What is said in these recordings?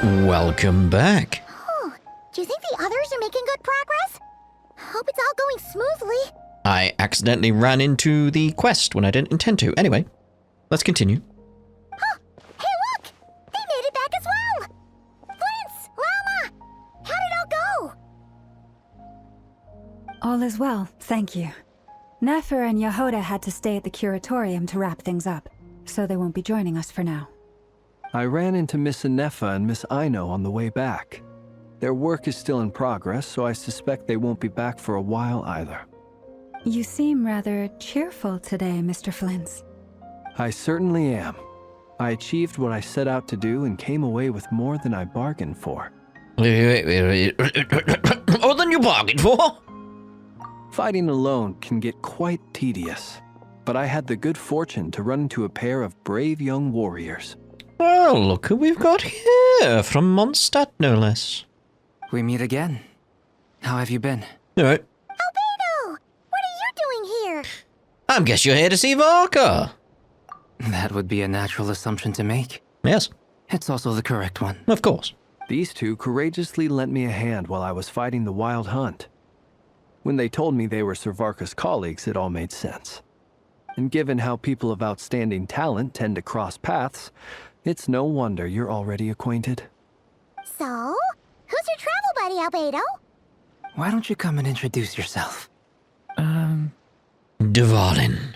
Welcome back. Oh, do you think the others are making good progress? Hope it's all going smoothly. I accidentally ran into the quest when I didn't intend to. Anyway, let's continue. Huh! Hey, look! They made it back as well! Flintz! Llama! How did it all go? All is well, thank you. Nefer and Yehoda had to stay at the curatorium to wrap things up, so they won't be joining us for now. I ran into Miss Anefa and Miss Aino on the way back. Their work is still in progress, so I suspect they won't be back for a while either. You seem rather cheerful today, Mr. Flintz. I certainly am. I achieved what I set out to do and came away with more than I bargained for. More than you bargained for? Fighting alone can get quite tedious, but I had the good fortune to run into a pair of brave young warriors. Well, look who we've got here, from Mondstadt, no less. We meet again. How have you been? All right. Albedo! What are you doing here? I guess you're here to see Varka. That would be a natural assumption to make. Yes, It's also the correct one. of course. These two courageously lent me a hand while I was fighting the wild hunt. When they told me they were Sir Varka's colleagues, it all made sense. And given how people of outstanding talent tend to cross paths, it's no wonder you're already acquainted. So, who's your travel buddy, Albedo? Why don't you come and introduce yourself? Dvalin.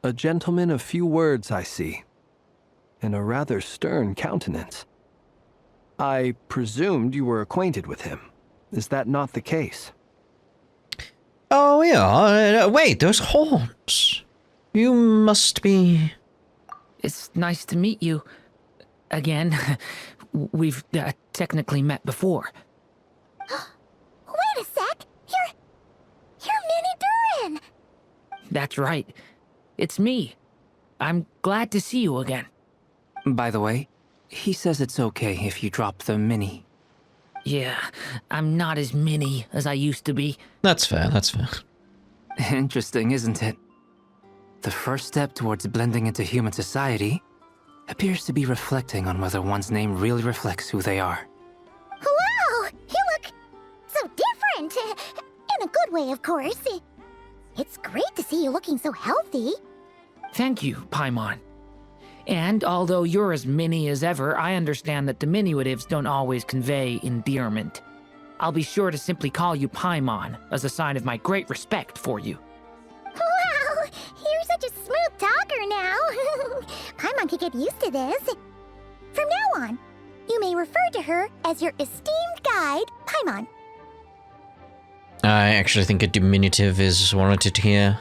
A gentleman of few words, I see. And a rather stern countenance. I presumed you were acquainted with him. Is that not the case? Oh, yeah. Wait, those horns. You must be... It's nice to meet you. Again. We've technically met before. Wait a sec! You're Mini Durin! That's right. It's me. I'm glad to see you again. By the way, he says it's okay if you drop the mini. Yeah, I'm not as mini as I used to be. That's fair, that's fair. Interesting, isn't it? The first step towards blending into human society appears to be reflecting on whether one's name really reflects who they are. Wow! You look so different! In a good way, of course. It's great to see you looking so healthy. Thank you, Paimon. And although you're as mini as ever, I understand that diminutives don't always convey endearment. I'll be sure to simply call you Paimon as a sign of my great respect for you. Wow! You're such a smooth talker now. Paimon could get used to this. From now on, you may refer to her as your esteemed guide, Paimon. I actually think a diminutive is warranted here.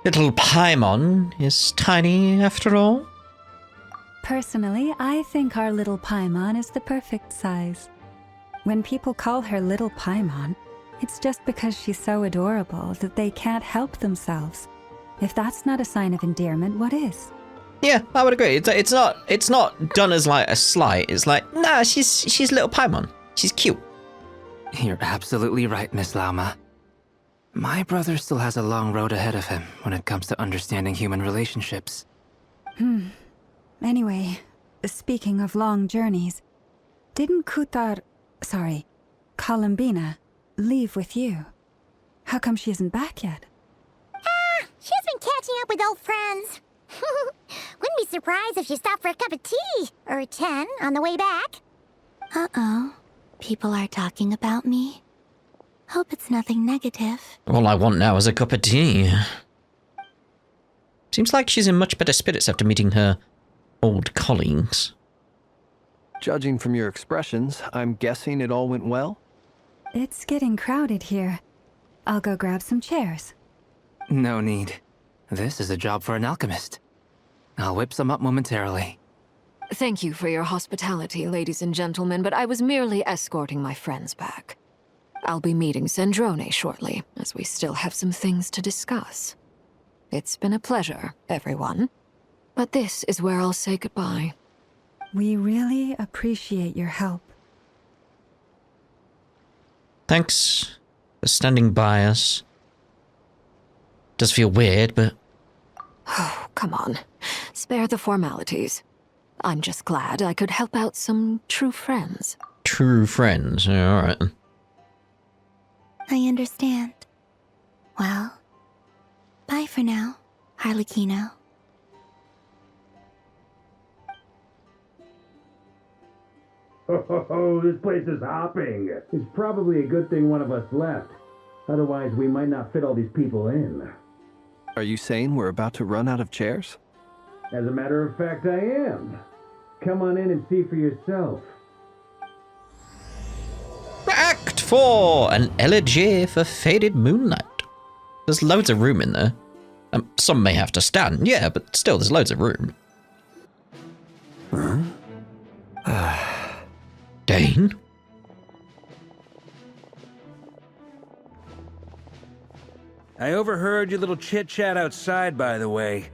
Little Paimon is tiny after all. Personally, I think our little Paimon is the perfect size. When people call her Little Paimon, it's just because she's so adorable that they can't help themselves. If that's not a sign of endearment, what is? Yeah, I would agree. It's not done as like a slight. It's like, nah, she's little Paimon. She's cute. You're absolutely right, Miss Lauma. My brother still has a long road ahead of him when it comes to understanding human relationships. Anyway, speaking of long journeys, didn't Columbina, leave with you? How come she isn't back yet? She's been catching up with old friends. Wouldn't be surprised if she stopped for a cup of tea or 10 on the way back. Uh-oh. People are talking about me. Hope it's nothing negative. All I want now is a cup of tea. Seems like she's in much better spirits after meeting her old colleagues. Judging from your expressions, I'm guessing it all went well? It's getting crowded here. I'll go grab some chairs. No need. This is a job for an alchemist. I'll whip some up momentarily. Thank you for your hospitality, ladies and gentlemen, but I was merely escorting my friends back. I'll be meeting Snezhnaya shortly, as we still have some things to discuss. It's been a pleasure, everyone. But this is where I'll say goodbye. We really appreciate your help. Thanks for standing by us. Does feel weird, but... come on. Spare the formalities. I'm just glad I could help out some true friends. True friends. Yeah, all right. I understand. Well, bye for now, Harlequino. Oh, this place is hopping. It's probably a good thing one of us left. Otherwise, we might not fit all these people in. Are you saying we're about to run out of chairs? As a matter of fact, I am. Come on in and see for yourself. Act 4! An elegy for faded moonlight. There's loads of room in there. Some may have to stand, yeah, but still, there's loads of room. Dane? I overheard your little chit-chat outside, by the way.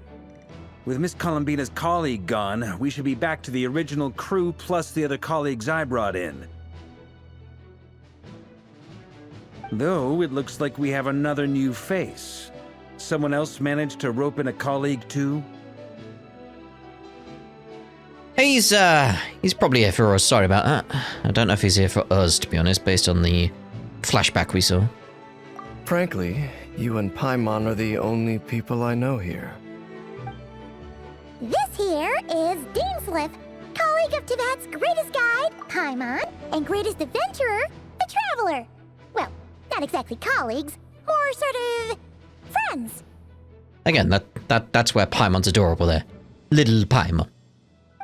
With Miss Columbina's colleague gone, we should be back to the original crew plus the other colleagues I brought in. Though, it looks like we have another new face. Someone else managed to rope in a colleague too? He's probably here for us, sorry about that. I don't know if he's here for us, to be honest, based on the flashback we saw. Frankly, you and Paimon are the only people I know here. This here is Deansliff, colleague of Teyvat's greatest guide, Paimon, and greatest adventurer, the Traveler. Well, not exactly colleagues, more sort of friends. Again, that's where Paimon's adorable there. Little Paimon.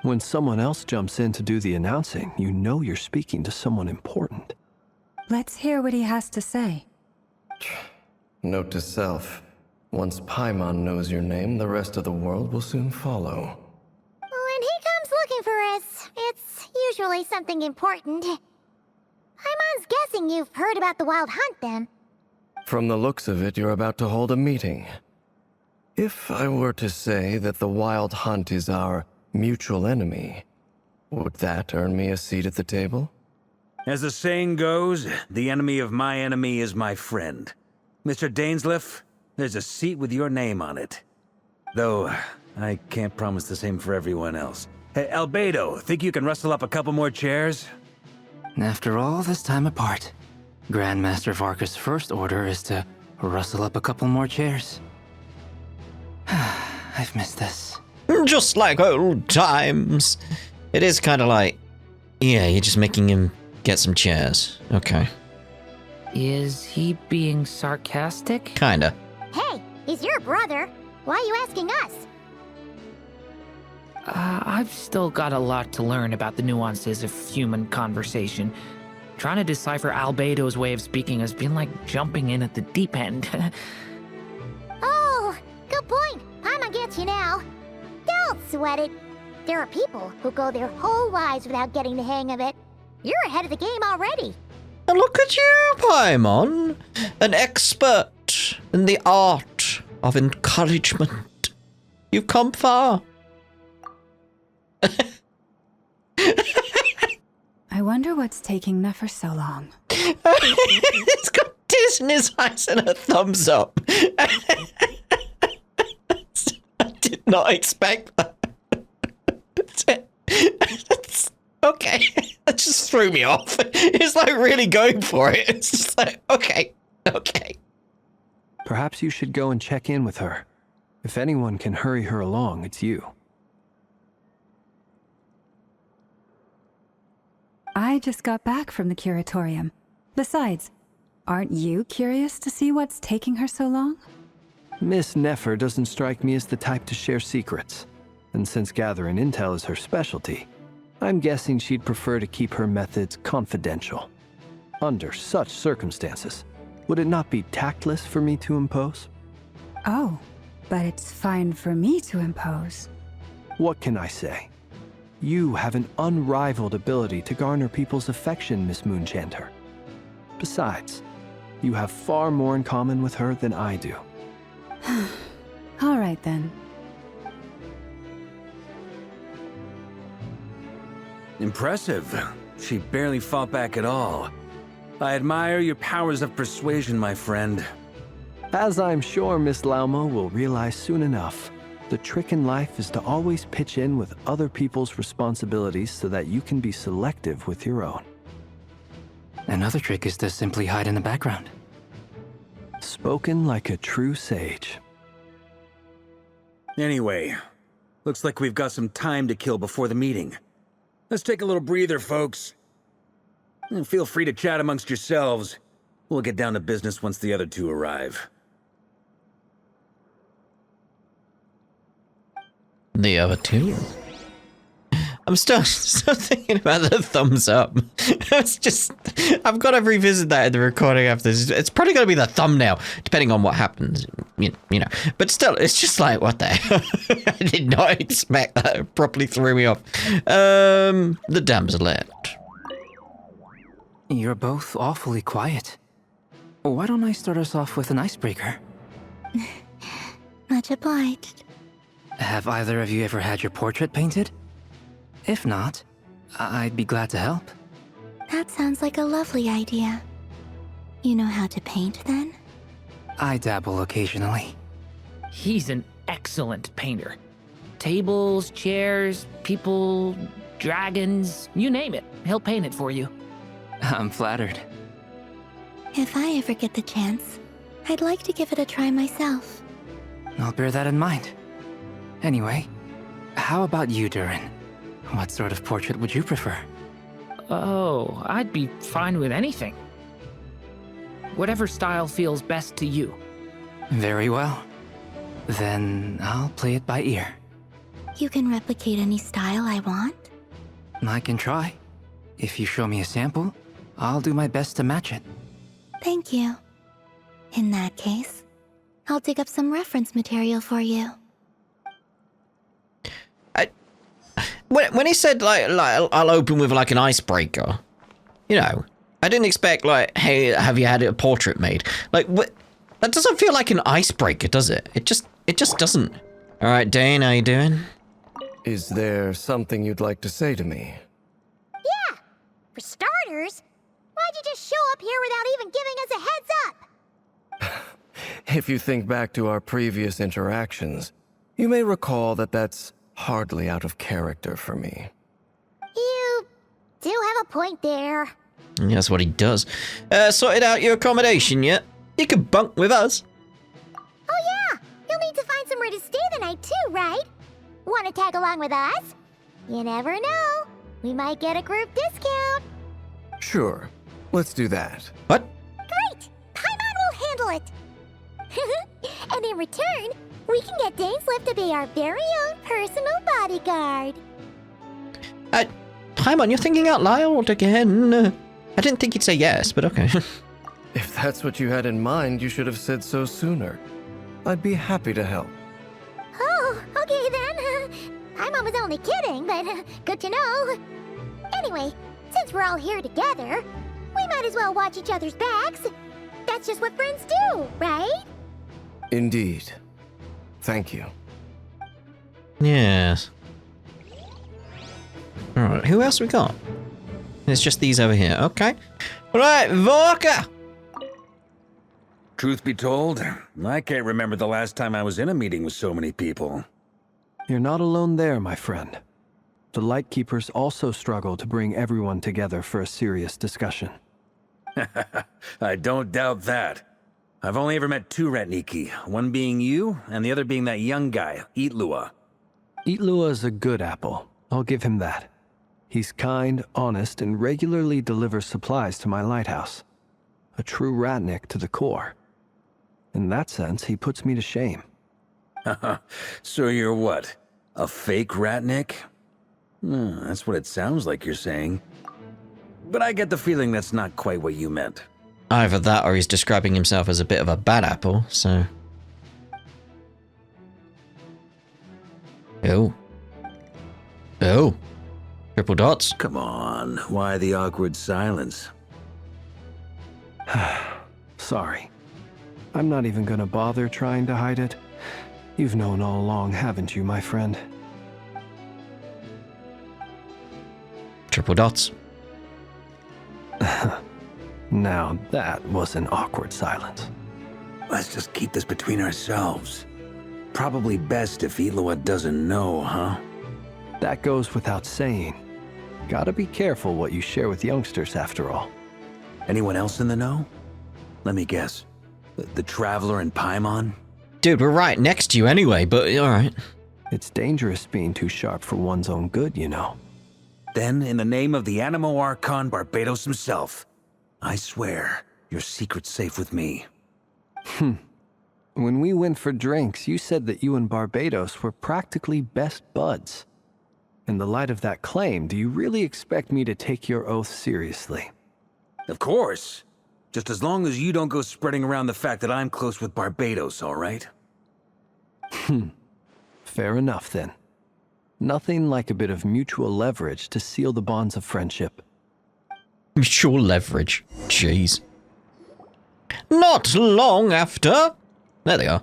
When someone else jumps in to do the announcing, you know you're speaking to someone important. Let's hear what he has to say. Note to self, once Paimon knows your name, the rest of the world will soon follow. When he comes looking for us, it's usually something important. Paimon's guessing you've heard about the Wild Hunt, then. From the looks of it, you're about to hold a meeting. If I were to say that the Wild Hunt is our mutual enemy, would that earn me a seat at the table? As the saying goes, the enemy of my enemy is my friend. Mr. Dainsliff, there's a seat with your name on it. Though, I can't promise the same for everyone else. Hey, Albedo, think you can rustle up a couple more chairs? After all this time apart, Grandmaster Varka's first order is to rustle up a couple more chairs. I've missed this. Just like old times. It is kind of like, yeah, you're just making him get some chairs. Okay. Is he being sarcastic? Kinda. Hey, he's your brother. Why are you asking us? I've still got a lot to learn about the nuances of human conversation. Trying to decipher Albedo's way of speaking has been like jumping in at the deep end. Oh, good point. Paimon gets you now. Don't sweat it. There are people who go their whole lives without getting the hang of it. You're ahead of the game already. And look at you, Paimon. An expert in the art of encouragement. You've come far. I wonder what's taking Nefer so long. It's got tears in his eyes and a thumbs up. I did not expect that. Okay, that just threw me off. It's like really going for it. It's just like, okay. Perhaps you should go and check in with her. If anyone can hurry her along, it's you. I just got back from the curatorium. Besides, aren't you curious to see what's taking her so long? Miss Nefer doesn't strike me as the type to share secrets. And since gathering intel is her specialty, I'm guessing she'd prefer to keep her methods confidential. Under such circumstances, would it not be tactless for me to impose? Oh, but it's fine for me to impose. What can I say? You have an unrivaled ability to garner people's affection, Miss Moonchanter. Besides, you have far more in common with her than I do. All right then. Impressive. She barely fought back at all. I admire your powers of persuasion, my friend. As I'm sure Miss Lauma will realize soon enough, The trick in life is to always pitch in with other people's responsibilities so that you can be selective with your own. Another trick is to simply hide in the background. Spoken like a true sage. Anyway, looks like we've got some time to kill before the meeting. Let's take a little breather, folks. And feel free to chat amongst yourselves. We'll get down to business once the other two arrive. The other two? I'm still thinking about the thumbs up. I've got to revisit that in the recording after this. It's probably going to be the thumbnail, depending on what happens, you know. But still, it's just like, what the hell? I did not expect that. It properly threw me off. The damselette. You're both awfully quiet. Why don't I start us off with an icebreaker? Much obliged. Have either of you ever had your portrait painted? If not, I'd be glad to help. That sounds like a lovely idea. You know how to paint, then? I dabble occasionally. He's an excellent painter. Tables, chairs, people, dragons, you name it. He'll paint it for you. I'm flattered. If I ever get the chance, I'd like to give it a try myself. I'll bear that in mind. Anyway, how about you, Durin? What sort of portrait would you prefer? Oh, I'd be fine with anything. Whatever style feels best to you. Very well. Then I'll play it by ear. You can replicate any style I want? I can try. If you show me a sample, I'll do my best to match it. Thank you. In that case, I'll dig up some reference material for you. When he said, like, I'll open with, like, an icebreaker, you know, I didn't expect, like, hey, have you had a portrait made? Like, that doesn't feel like an icebreaker, does it? It just doesn't. All right, Dane, how you doing? Is there something you'd like to say to me? Yeah! For starters, why'd you just show up here without even giving us a heads up? If you think back to our previous interactions, you may recall that that's hardly out of character for me. You do have a point there. Yeah, that's what he does. Sorted out your accommodation yet? You can bunk with us. Oh yeah! You'll need to find somewhere to stay the night too, right? Want to tag along with us? You never know. We might get a group discount. Sure, let's do that. What? Great! Paimon will handle it. And in return, we can get Dainslift to be our very own personal bodyguard. Paimon, you're thinking out loud again. I didn't think you'd say yes, but okay. If that's what you had in mind, you should have said so sooner. I'd be happy to help. Oh, okay then. Paimon was only kidding, but good to know. Anyway, since we're all here together, we might as well watch each other's backs. That's just what friends do, right? Indeed. Thank you. Yes. Alright, who else we got? It's just these over here. Okay. Alright, Vorka! Truth be told, I can't remember the last time I was in a meeting with so many people. You're not alone there, my friend. The Lightkeepers also struggle to bring everyone together for a serious discussion. I don't doubt that. I've only ever met two Ratniki, one being you, and the other being that young guy, Eatlua. Eatlua is a good apple. I'll give him that. He's kind, honest, and regularly delivers supplies to my lighthouse. A true Ratnik to the core. In that sense, he puts me to shame. So you're what? A fake Ratnik? That's what it sounds like you're saying. But I get the feeling that's not quite what you meant. Either that or he's describing himself as a bit of a bad apple, so... Oh. Oh. Triple dots. Come on, why the awkward silence? Sorry. I'm not even gonna bother trying to hide it. You've known all along, haven't you, my friend? Triple dots. Now that was an awkward silence. Let's just keep this between ourselves. probably best if Eloa doesn't know, huh? That goes without saying. Gotta be careful what you share with youngsters, after all. Anyone else in the know? Let me guess. The Traveler and Paimon? Dude, we're right next to you anyway, but alright. It's dangerous being too sharp for one's own good, you know. Then, in the name of the Animo Archon Barbados himself, I swear your secret's safe with me. When we went for drinks, you said that you and Barbados were practically best buds. In the light of that claim, do you really expect me to take your oath seriously? Of course. Just as long as you don't go spreading around the fact that I'm close with Barbados, all right? Fair enough, then. Nothing like a bit of mutual leverage to seal the bonds of friendship. Mutual leverage. Jeez. Not long after. There they are.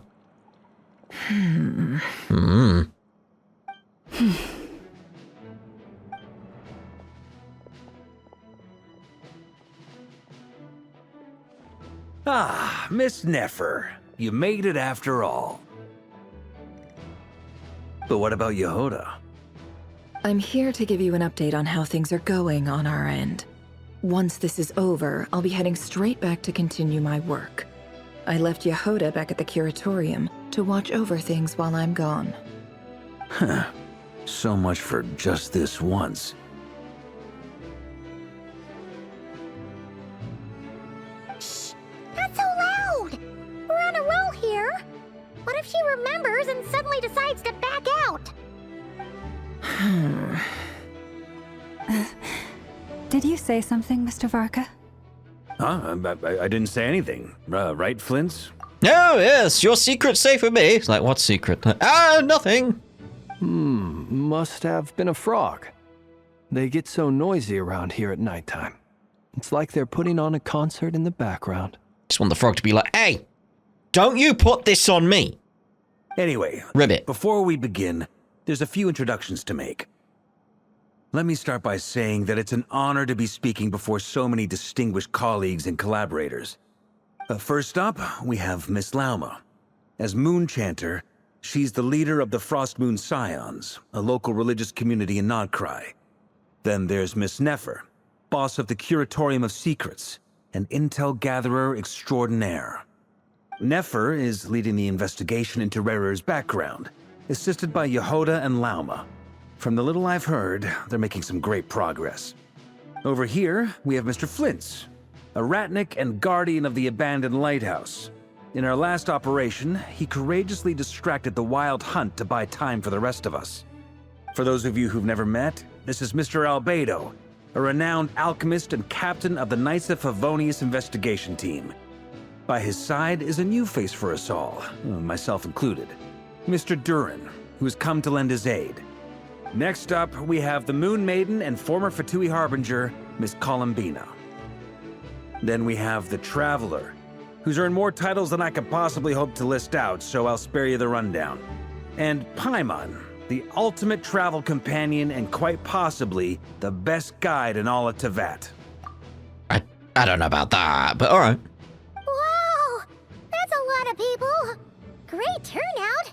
Ah, Miss Nefer. You made it after all. But what about Yehoda? I'm here to give you an update on how things are going on our end. Once this is over, I'll be heading straight back to continue my work. I left Yehoda back at the curatorium to watch over things while I'm gone. Huh. So much for just this once. Shh! Not so loud! We're on a roll here. What if she remembers and suddenly decides to back out? Did you say something, Mr. Varka? Huh? I didn't say anything. Right, Flint? Oh, yes, your secret's safe with me. It's like, what secret? Nothing. Must have been a frog. They get so noisy around here at nighttime. It's like they're putting on a concert in the background. Just want the frog to be like, hey, don't you put this on me. Anyway, Ribbit. Before we begin, there's a few introductions to make. Let me start by saying that it's an honor to be speaking before so many distinguished colleagues and collaborators. First up, we have Miss Lauma. As Moon Chanter, she's the leader of the Frost Moon Scions, a local religious community in Nod-Krai. Then there's Miss Nefer, boss of the Curatorium of Secrets, an intel gatherer extraordinaire. Nefer is leading the investigation into Rerer's background, assisted by Yehoda and Lauma. From the little I've heard, they're making some great progress. Over here, we have Mr. Flintz, a ratnik and guardian of the abandoned lighthouse. In our last operation, he courageously distracted the Wild Hunt to buy time for the rest of us. For those of you who've never met, this is Mr. Albedo, a renowned alchemist and captain of the Knights of Favonius investigation team. By his side is a new face for us all, myself included, Mr. Durin, who has come to lend his aid. Next up, we have the Moon Maiden and former Fatui Harbinger, Miss Columbina. Then we have the Traveler, who's earned more titles than I could possibly hope to list out, so I'll spare you the rundown. And Paimon, the ultimate travel companion and quite possibly the best guide in all of Teyvat. I don't know about that, but alright. Wow! That's a lot of people! Great turnout!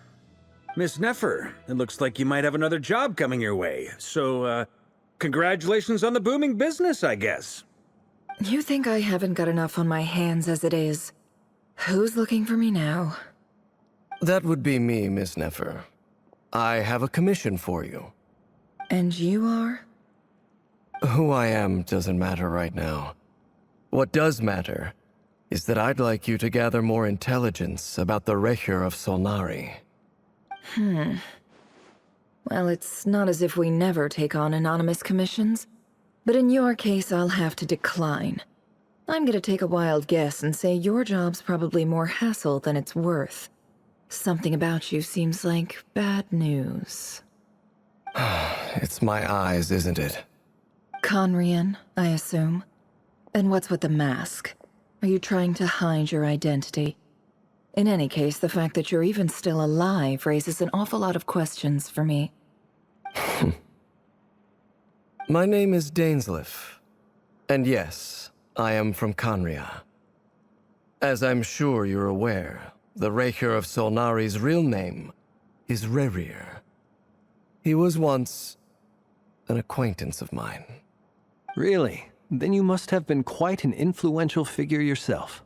Miss Nefer, it looks like you might have another job coming your way, so, congratulations on the booming business, I guess. You think I haven't got enough on my hands as it is? Who's looking for me now? That would be me, Miss Nefer. I have a commission for you. And you are? Who I am doesn't matter right now. What does matter is that I'd like you to gather more intelligence about the Recher of Solnari. Well, it's not as if we never take on anonymous commissions. But in your case, I'll have to decline. I'm gonna take a wild guess and say your job's probably more hassle than it's worth. Something about you seems like bad news. It's my eyes, isn't it? Conrian, I assume. And what's with the mask? Are you trying to hide your identity? In any case, the fact that you're even still alive raises an awful lot of questions for me. My name is Dainsleif. And yes, I am from Conria. As I'm sure you're aware, the Recher of Solnari's real name is Rerir. He was once an acquaintance of mine. Really? Then you must have been quite an influential figure yourself.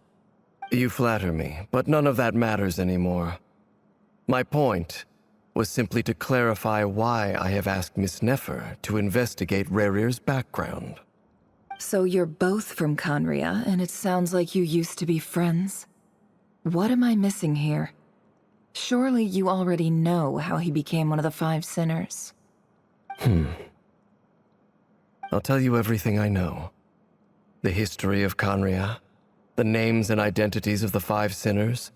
You flatter me, but none of that matters anymore. My point was simply to clarify why I have asked Miss Nefer to investigate Rerir's background. So you're both from Conria, and it sounds like you used to be friends? What am I missing here? Surely you already know how he became one of the Five Sinners. I'll tell you everything I know. The history of Conria, the names and identities of the Five Sinners.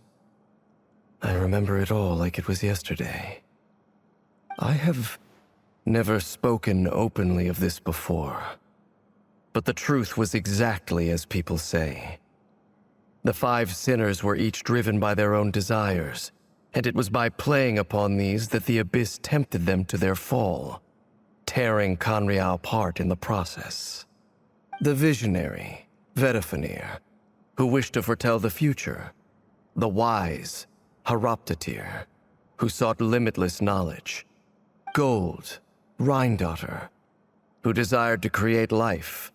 I remember it all like it was yesterday. I have never spoken openly of this before, but the truth was exactly as people say. The Five Sinners were each driven by their own desires, and it was by playing upon these that the Abyss tempted them to their fall, tearing Conria apart in the process. The visionary, Vedifenir, who wished to foretell the future. The wise, Haroptatir, who sought limitless knowledge. Gold, Rheindotter, who desired to create life.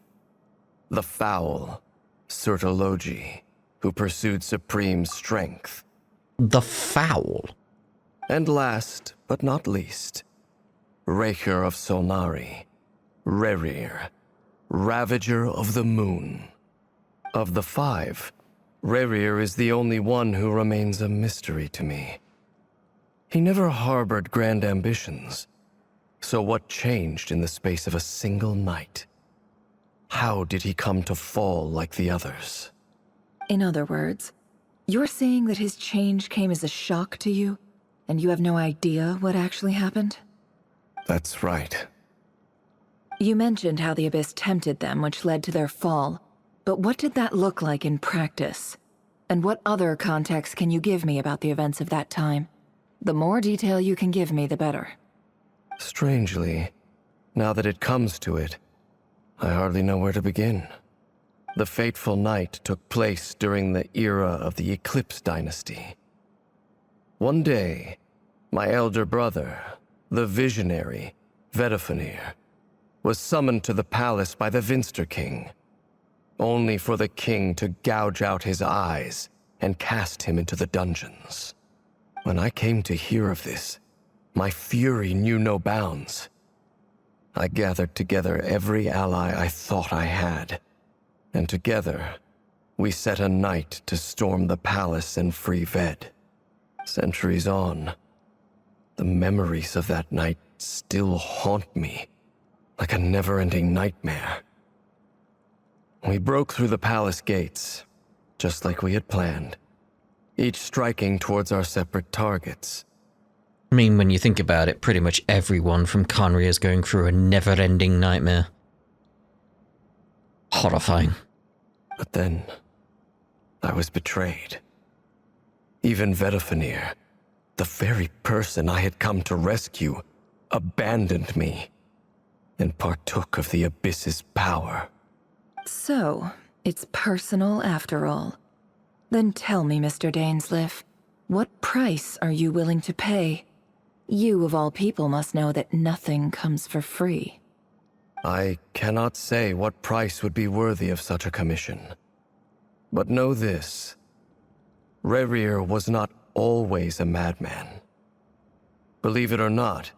The foul, Sertologi, who pursued supreme strength. The foul? And last, but not least, Raker of Solnari, Rerir, Ravager of the Moon. Of the five, Rerir is the only one who remains a mystery to me. He never harbored grand ambitions, so what changed in the space of a single night? How did he come to fall like the others? In other words, you're saying that his change came as a shock to you, and you have no idea what actually happened? That's right. You mentioned how the Abyss tempted them, which led to their fall. But what did that look like in practice? And what other context can you give me about the events of that time? The more detail you can give me, the better. Strangely, now that it comes to it, I hardly know where to begin. The fateful night took place during the era of the Eclipse Dynasty. One day, my elder brother, the visionary, Vedifenir, was summoned to the palace by the Vinster King, only for the king to gouge out his eyes and cast him into the dungeons. When I came to hear of this, my fury knew no bounds. I gathered together every ally I thought I had, and together, we set a night to storm the palace and free Ved. Centuries on, the memories of that night still haunt me like a never-ending nightmare. We broke through the palace gates, just like we had planned, each striking towards our separate targets. I mean, when you think about it, pretty much everyone from Conria is going through a never-ending nightmare. Horrifying. But then, I was betrayed. Even Vedifenir, the very person I had come to rescue, abandoned me and partook of the Abyss's power. So, it's personal after all. Then tell me, Mr. Dainsleif, what price are you willing to pay? You, of all people, must know that nothing comes for free. I cannot say what price would be worthy of such a commission. But know this. Rerir was not always a madman. Believe it or not,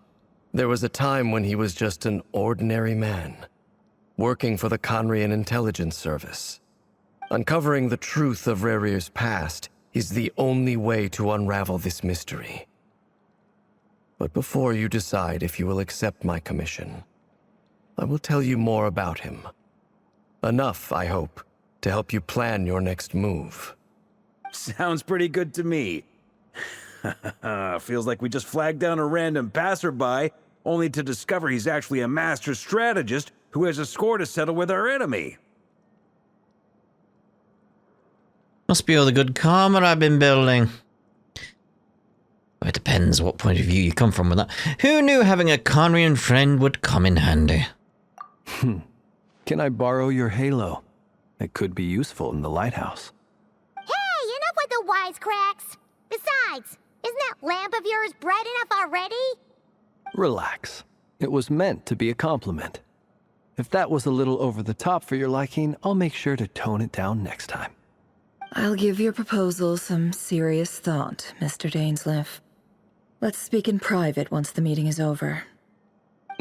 there was a time when he was just an ordinary man, working for the Conrian Intelligence Service. Uncovering the truth of Rerir's past is the only way to unravel this mystery. But before you decide if you will accept my commission, I will tell you more about him. Enough, I hope, to help you plan your next move. Sounds pretty good to me. Feels like we just flagged down a random passerby, only to discover he's actually a master strategist who has a score to settle with our enemy. Must be all the good karma I've been building. Well, it depends what point of view you come from with that. Who knew having a Conrian friend would come in handy? Can I borrow your halo? It could be useful in the lighthouse. Hey, enough with the wisecracks! Besides, Isn't that lamp of yours bright enough already? Relax. It was meant to be a compliment. If that was a little over the top for your liking, I'll make sure to tone it down next time. I'll give your proposal some serious thought, Mr. Dainsleif. Let's speak in private once the meeting is over.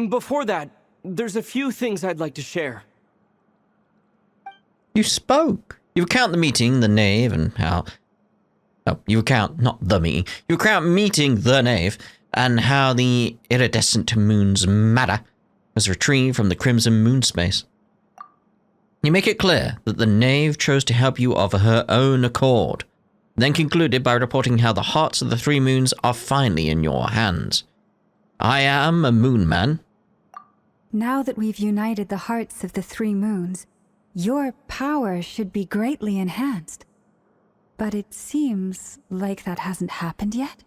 Before that, there's a few things I'd like to share. You spoke. You recount the meeting, the knave, and how... Oh, you recount, not the meeting. You recount meeting the knave, and how the iridescent moon's matter was retrieved from the crimson moon space. You make it clear that the knave chose to help you of her own accord, then concluded by reporting how the hearts of the three moons are finally in your hands. I am a moon man. Now that we've united the hearts of the three moons, your power should be greatly enhanced. But it seems like that hasn't happened yet.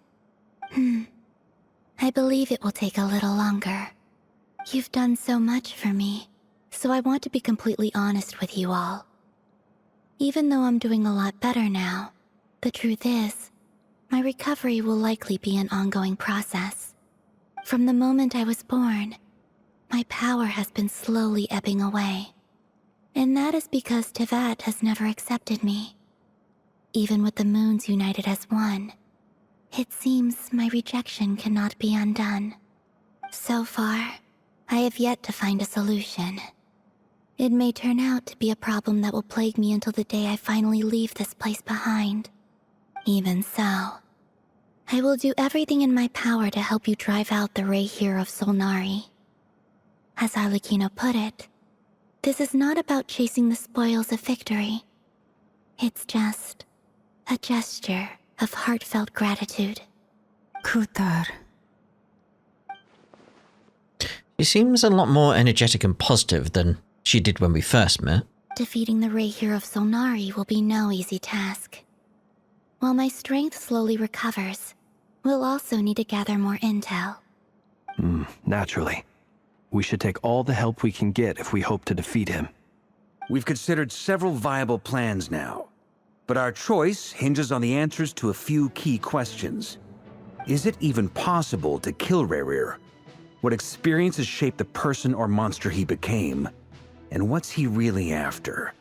I believe it will take a little longer. You've done so much for me, so I want to be completely honest with you all. Even though I'm doing a lot better now, the truth is, my recovery will likely be an ongoing process. From the moment I was born, my power has been slowly ebbing away. And that is because Teyvat has never accepted me. Even with the moons united as one, it seems my rejection cannot be undone. So far, I have yet to find a solution. It may turn out to be a problem that will plague me until the day I finally leave this place behind. Even so, I will do everything in my power to help you drive out the Ray here of Solnari. As Arlecchino put it, this is not about chasing the spoils of victory. It's just a gesture of heartfelt gratitude. Kutar. She seems a lot more energetic and positive than she did when we first met. Defeating the Ray here of Solnari will be no easy task. While my strength slowly recovers, we'll also need to gather more intel. Naturally. We should take all the help we can get if we hope to defeat him. We've considered several viable plans now, but our choice hinges on the answers to a few key questions. Is it even possible to kill Rerir? What experiences shaped the person or monster he became? And what's he really after?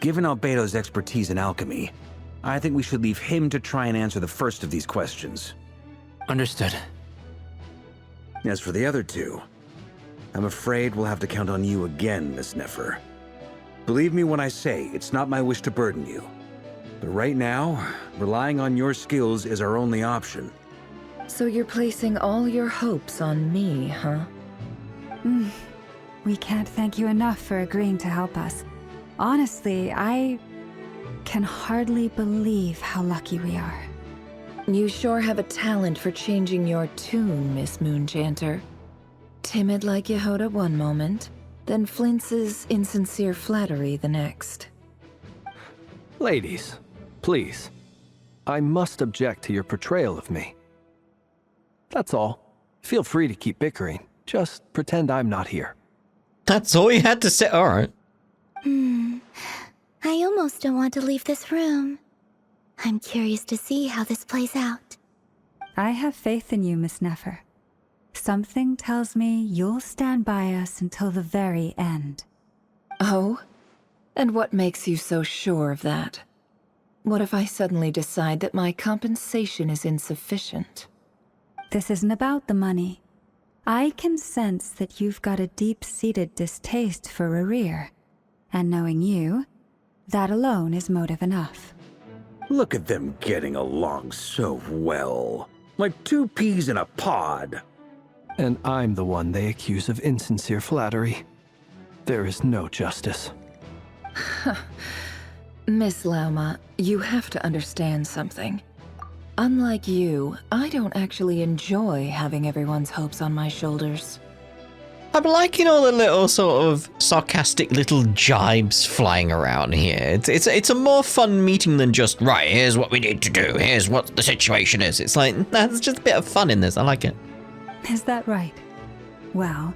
Given Albedo's expertise in alchemy, I think we should leave him to try and answer the first of these questions. Understood. As for the other two, I'm afraid we'll have to count on you again, Miss Nefer. Believe me when I say it's not my wish to burden you. But right now, relying on your skills is our only option. So you're placing all your hopes on me, huh? We can't thank you enough for agreeing to help us. Honestly, I can hardly believe how lucky we are. You sure have a talent for changing your tune, Miss Moonchanter. Timid like Yehoda one moment, then flinches insincere flattery the next. Ladies, please. I must object to your portrayal of me. That's all. Feel free to keep bickering. Just pretend I'm not here. That's all you had to say? Alright. I almost don't want to leave this room. I'm curious to see how this plays out. I have faith in you, Miss Nefer. Something tells me you'll stand by us until the very end. Oh? And what makes you so sure of that? What if I suddenly decide that my compensation is insufficient? This isn't about the money. I can sense that you've got a deep-seated distaste for Rerir. And knowing you, that alone is motive enough. Look at them getting along so well. Like two peas in a pod. And I'm the one they accuse of insincere flattery. There is no justice. Miss Lauma, you have to understand something. Unlike you, I don't actually enjoy having everyone's hopes on my shoulders. I'm liking all the little sort of sarcastic little jibes flying around here. It's a more fun meeting than just, right, here's what we need to do, here's what the situation is. It's like, there's just a bit of fun in this. I like it. Is that right? Well,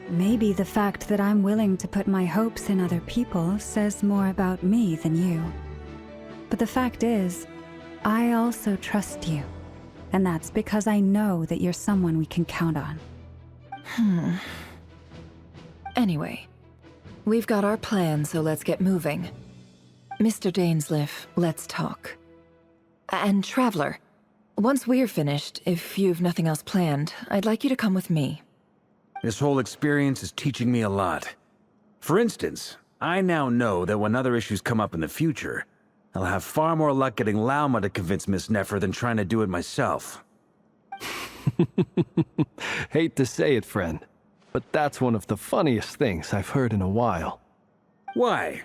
maybe the fact that I'm willing to put my hopes in other people says more about me than you. But the fact is, I also trust you. And that's because I know that you're someone we can count on. Anyway, we've got our plan, so let's get moving. Mr. Dainsleif, let's talk. And Traveler, once we're finished, if you've nothing else planned, I'd like you to come with me. This whole experience is teaching me a lot. For instance, I now know that when other issues come up in the future, I'll have far more luck getting Lauma to convince Miss Nefer than trying to do it myself. Hate to say it, friend, but that's one of the funniest things I've heard in a while. Why?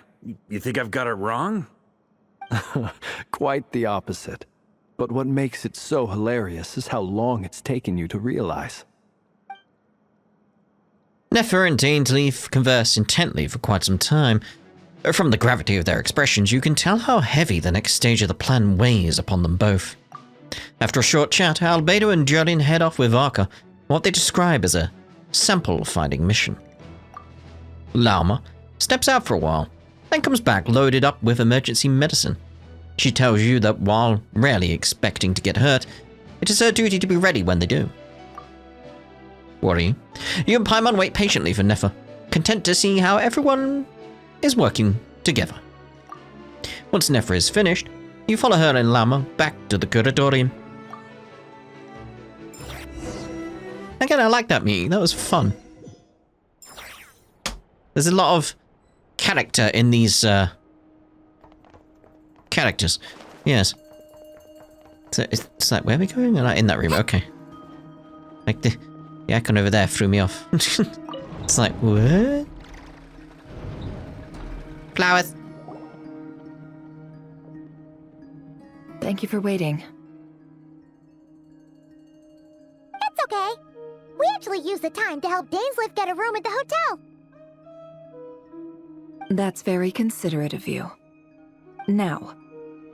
You think I've got it wrong? Quite the opposite. But what makes it so hilarious is how long it's taken you to realize. Nefer and Dainsleif converse intently for quite some time. From the gravity of their expressions, you can tell how heavy the next stage of the plan weighs upon them both. After a short chat, Albedo and Durin head off with Arca, what they describe as a sample-finding mission. Lauma steps out for a while, then comes back loaded up with emergency medicine. She tells you that while rarely expecting to get hurt, it is her duty to be ready when they do. Worry. You and Paimon wait patiently for Nefer, content to see how everyone is working together. Once Nefer is finished, you follow her and Lauma back to the Curatorium. Again, I like that meeting. That was fun. There's a lot of character in these characters. Yes. So it's like, where are we going? Like in that room. Okay. Like the icon over there threw me off. It's like, what? Flowers. Thank you for waiting. It's okay. We actually used the time to help Dainsleif get a room at the hotel. That's very considerate of you. Now,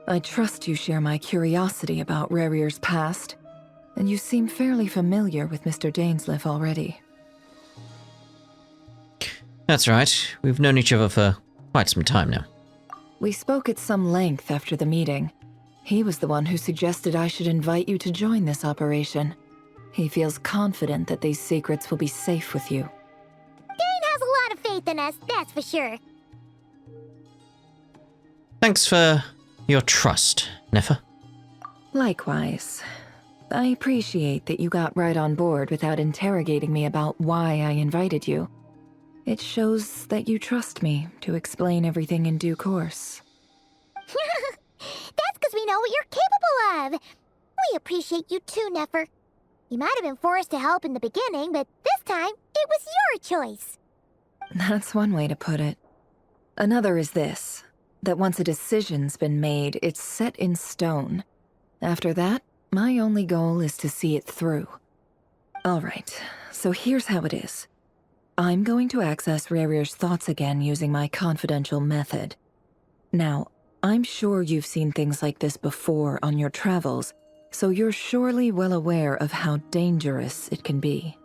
I trust you share my curiosity about Rarier's past, and you seem fairly familiar with Mr. Dainsleif already. That's right. We've known each other for quite some time now. We spoke at some length after the meeting. He was the one who suggested I should invite you to join this operation. He feels confident that these secrets will be safe with you. Dane has a lot of faith in us, that's for sure. Thanks for your trust, Nefer. Likewise. I appreciate that you got right on board without interrogating me about why I invited you. It shows that you trust me to explain everything in due course. That's because we know what you're capable of. We appreciate you too, Nefer. You might have been forced to help in the beginning, but this time, it was your choice. That's one way to put it. Another is this, that once a decision's been made, it's set in stone. After that, my only goal is to see it through. Alright, so here's how it is. I'm going to access Rarier's thoughts again using my confidential method. Now, I'm sure you've seen things like this before on your travels, so you're surely well aware of how dangerous it can be.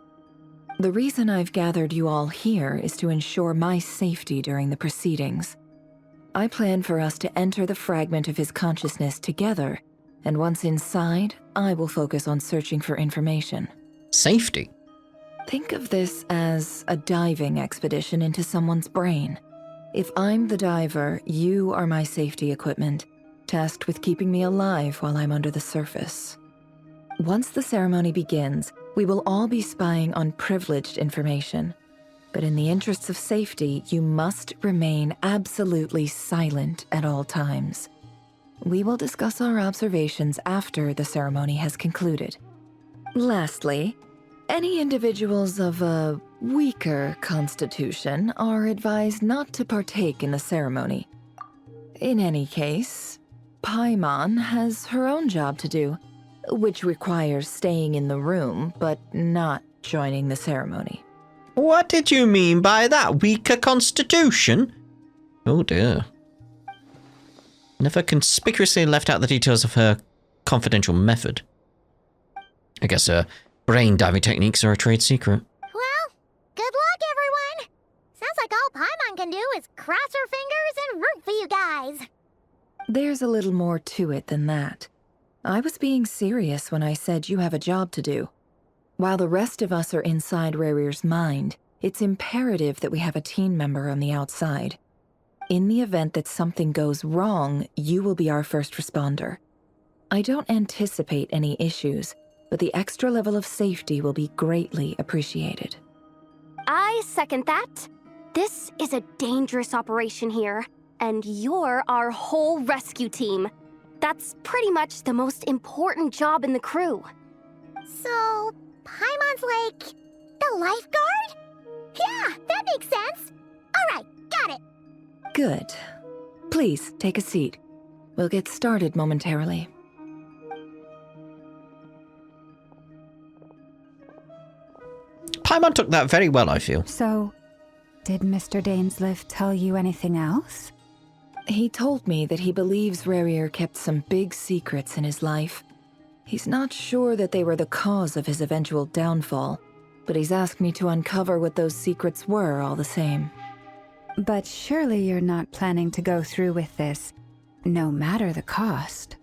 The reason I've gathered you all here is to ensure my safety during the proceedings. I plan for us to enter the fragment of his consciousness together, and once inside, I will focus on searching for information. Safety? Think of this as a diving expedition into someone's brain. If I'm the diver, you are my safety equipment, tasked with keeping me alive while I'm under the surface. Once the ceremony begins, we will all be spying on privileged information. But in the interests of safety, you must remain absolutely silent at all times. We will discuss our observations after the ceremony has concluded. Lastly, any individuals of a weaker constitution are advised not to partake in the ceremony. In any case, Paimon has her own job to do, which requires staying in the room but not joining the ceremony. What did you mean by that? Weaker constitution? Oh dear. Never conspicuously left out the details of her confidential method. I guess her brain diving techniques are a trade secret. Well, good luck, everyone. Sounds like all Paimon can do is cross her fingers and root for you guys. There's a little more to it than that. I was being serious when I said you have a job to do. While the rest of us are inside Rarir's mind, it's imperative that we have a team member on the outside. In the event that something goes wrong, you will be our first responder. I don't anticipate any issues, but the extra level of safety will be greatly appreciated. I second that. This is a dangerous operation here, and you're our whole rescue team. That's pretty much the most important job in the crew. So, Paimon's like the lifeguard? Yeah, that makes sense. All right, got it. Good. Please, take a seat. We'll get started momentarily. Paimon took that very well, I feel. So, did Mr. Dainsleif tell you anything else? He told me that he believes Rarir kept some big secrets in his life. He's not sure that they were the cause of his eventual downfall, but he's asked me to uncover what those secrets were all the same. But surely you're not planning to go through with this, no matter the cost.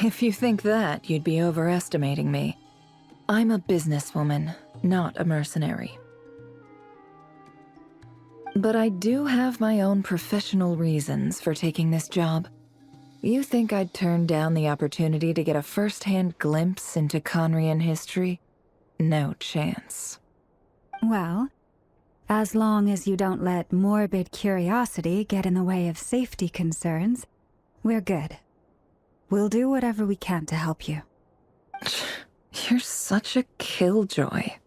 If you think that, you'd be overestimating me. I'm a businesswoman, not a mercenary. But I do have my own professional reasons for taking this job. You think I'd turn down the opportunity to get a first-hand glimpse into Conrian history? No chance. Well, as long as you don't let morbid curiosity get in the way of safety concerns, we're good. We'll do whatever we can to help you. You're such a killjoy.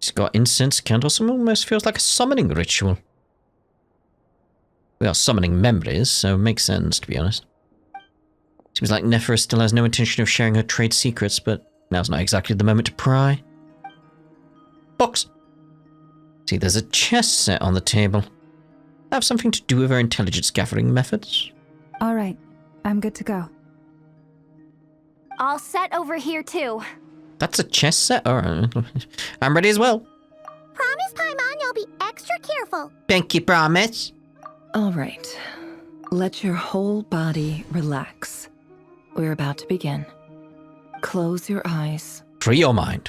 She's got incense, candles, and almost feels like a summoning ritual. We are summoning memories, so it makes sense, to be honest. Seems like Nephra still has no intention of sharing her trade secrets, but now's not exactly the moment to pry. Box! See, there's a chess set on the table. Have something to do with her intelligence gathering methods? All right, I'm good to go. All set over here, too. That's a chess set? Alright. I'm ready as well. Promise, Paimon, you'll be extra careful. Pinky promise. All right. Let your whole body relax. We're about to begin. Close your eyes. Free your mind.